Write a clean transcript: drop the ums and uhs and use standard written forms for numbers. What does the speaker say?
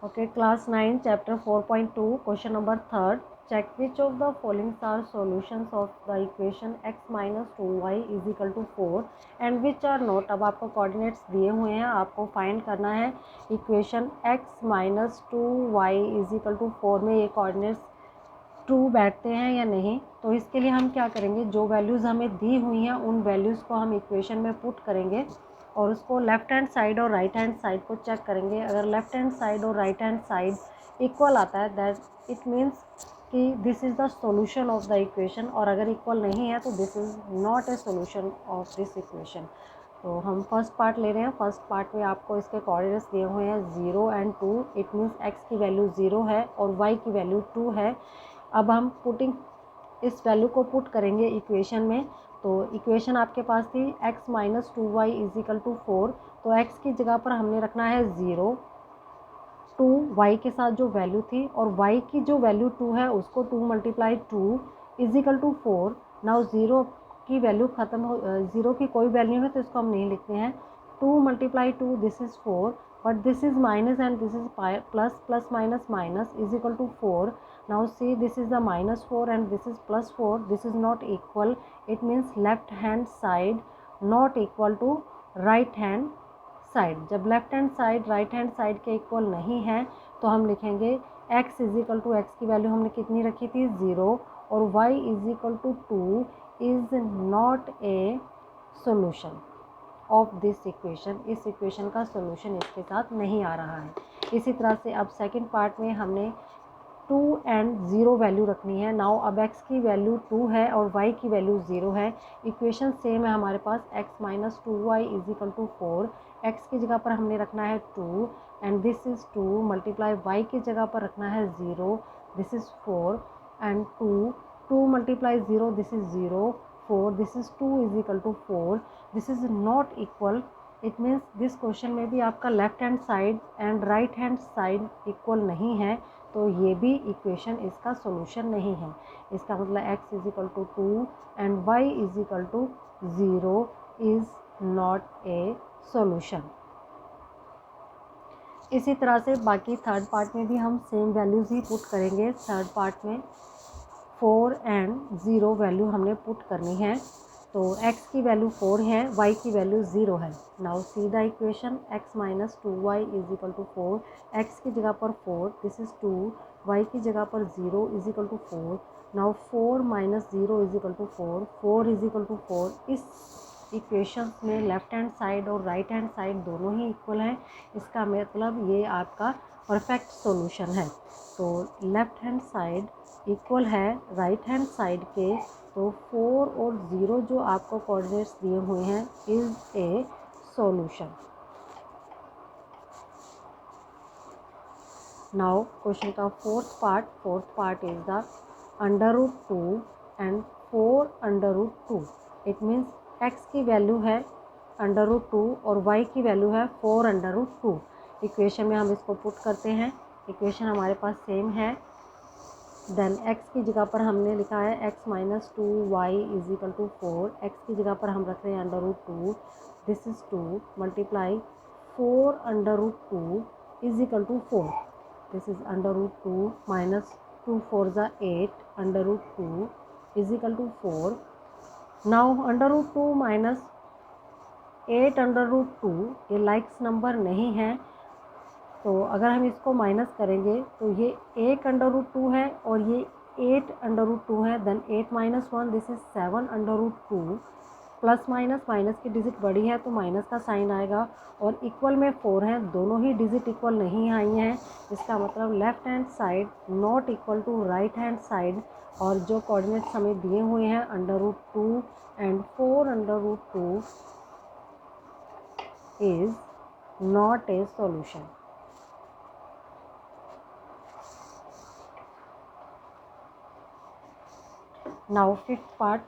Okay, class 9, chapter 4.2, question number 3rd. Check which of the following are solutions of the equation x minus 2y is equal to 4 and which are not. अब आपको coordinates दिए हुए हैं, आपको find करना है equation x minus 2y is equal to 4 में ये coordinates ट्रू बैठते हैं या नहीं। तो इसके लिए हम क्या करेंगे, जो वैल्यूज़ हमें दी हुई हैं उन वैल्यूज़ को हम इक्वेशन में पुट करेंगे और उसको लेफ़्ट हैंड साइड और राइट हैंड साइड को चेक करेंगे। अगर लेफ़्ट हैंड साइड और राइट हैंड साइड इक्वल आता है दैट इट मीन्स कि this is the solution of the equation, और अगर इक्वल नहीं है तो this is not a solution of this equation. तो हम फर्स्ट पार्ट ले रहे हैं। फर्स्ट पार्ट में आपको इसके कोऑर्डिनेट्स दिए हुए हैं 0 एंड 2। इट मीन्स एक्स की वैल्यू 0 है और वाई की वैल्यू 2 है। अब हम पुटिंग इस वैल्यू को पुट करेंगे इक्वेशन में। तो इक्वेशन आपके पास थी x minus 2y is equal to 4। तो x की जगह पर हमने रखना है 0, 2 y के साथ जो वैल्यू थी और y की जो वैल्यू 2 है उसको 2 multiply 2 is equal to 4। Now 0 की वैल्यू ख़त्म हो, 0 की कोई वैल्यू है तो इसको हम नहीं लिखते हैं। 2 multiply 2 this is 4, but this is minus and this is plus, plus minus minus is equal to 4। Now see, this is the minus 4 and this is plus 4. This is not equal. It means left hand side not equal to right hand side. जब left hand side right hand side के equal नहीं है तो हम लिखेंगे x is equal to x की value हमने कितनी रखी थी 0 और y is equal to 2 is not a solution of this equation. इस इक्वेशन का सोल्यूशन इसके साथ नहीं आ रहा है। इसी तरह से अब सेकंड पार्ट में हमने 2 एंड 0 वैल्यू रखनी है। नाउ अब x की वैल्यू 2 है और y की वैल्यू 0 है। इक्वेशन सेम है हमारे पास, x minus 2y is equal to 4। x की जगह पर हमने रखना है 2 and this is 2 multiply y की जगह पर रखना है 0, this is 4 and 2 multiply 0 this is 0, 4 this is 2 is equal to 4। This is not equal. It means this question में भी आपका left hand side and right hand side equal नहीं है, तो ये भी इक्वेशन इसका सॉल्यूशन नहीं है। इसका मतलब x is equal to 2 and y is equal to 0 is not a solution. इसी तरह से बाकी थर्ड पार्ट में भी हम सेम वैल्यूज़ ही पुट करेंगे। थर्ड पार्ट में 4 एंड 0 वैल्यू हमने पुट करनी है। तो x की वैल्यू 4 है, y की वैल्यू 0 है। Now see the equation x minus 2y is equal to 4। x की जगह पर 4 दिस इज़ 2, y की जगह पर 0 is equal to 4। Now 4 minus 0 is equal to 4, 4 is equal to 4। इस इक्वेशन में लेफ्ट हैंड साइड और राइट हैंड साइड दोनों ही इक्वल हैं। इसका मतलब ये आपका परफेक्ट सॉल्यूशन है। तो लेफ्ट हैंड साइड इक्वल है राइट हैंड साइड के, तो 4 और 0 जो आपको कोऑर्डिनेट्स दिए हुए हैं is a solution. Now question का fourth part is the under root 2 and 4 under root 2। It means x की वैल्यू है अंडर रूट 2 और y की वैल्यू है 4 अंडर रूट 2। इक्वेशन में हम इसको पुट करते हैं। इक्वेशन हमारे पास सेम है। देन x की जगह पर हमने लिखा है x minus 2y is equal to 4। X की जगह पर हम रख रहे हैं under root 2, this is 2 multiply 4 under root 2 is equal to 4। This is under root 2 minus 2 4 ज़ा 8 under root 2 is equal to 4। Now under root 2 minus 8 under root 2 ये likes number नहीं है, तो अगर हम इसको माइनस करेंगे तो ये 1 अंडर रूट 2 है और ये 8 अंडर रूट 2 है। Then 8 minus 1 this is 7 under root 2। Plus minus, minus की डिजिट बड़ी है तो माइनस का साइन आएगा और इक्वल में 4 हैं, दोनों ही डिजिट इक्वल नहीं आई हैं। इसका मतलब left hand side not equal to right hand side, और जो कोऑर्डिनेट्स हमें दिए हुए हैं under root 2 and 4 under root 2 is not a solution. Now fifth part